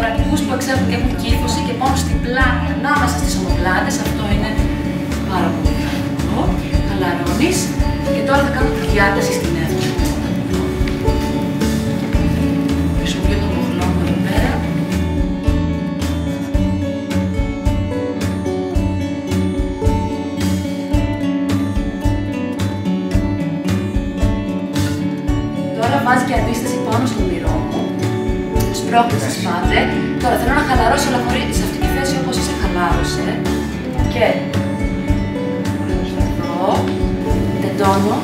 θωρακικούς που εξέχουν και έχουν κύφωση και πόνο στην πλάτη, ανάμεσα στις ομοπλάτες. Αυτό είναι πάρα πολύ καλό. Χαλαρώνεις. Και τώρα θα κάνω τη διάταση στην αίθουσα. Χρησιμοποιώ το μοχλό μου εδώ πέρα. Τώρα βάζει και αντίσταση πάνω στο μυρό μου. Σπρώχνεις σπάτε. Τώρα θέλω να χαλαρώσει ολοκληρή σε αυτή τη θέση όπως είσαι χαλάρωσε. Και εδώ τεντώνω.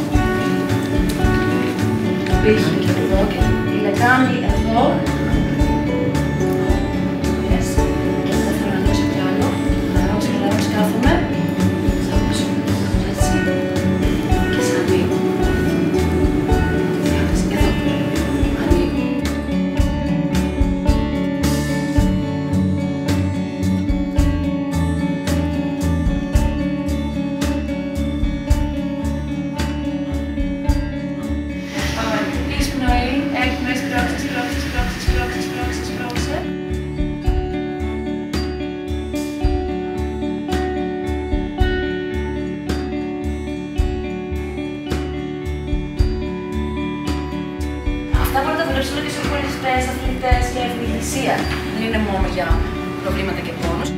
Το πύχη και εδώ και τη λεκάνη εδώ. Yes. Και δεν θέλω να νιώσω κι άλλο. Χαλαρώσει, κάθομαι. Θα ακούσω έτσι. Και σε ανοίγω. Αυτά μπορείτε να δουλέψουν και σε χωριστές, αθλητές και ευνηδησία. Δεν είναι μόνο για προβλήματα και πόνους.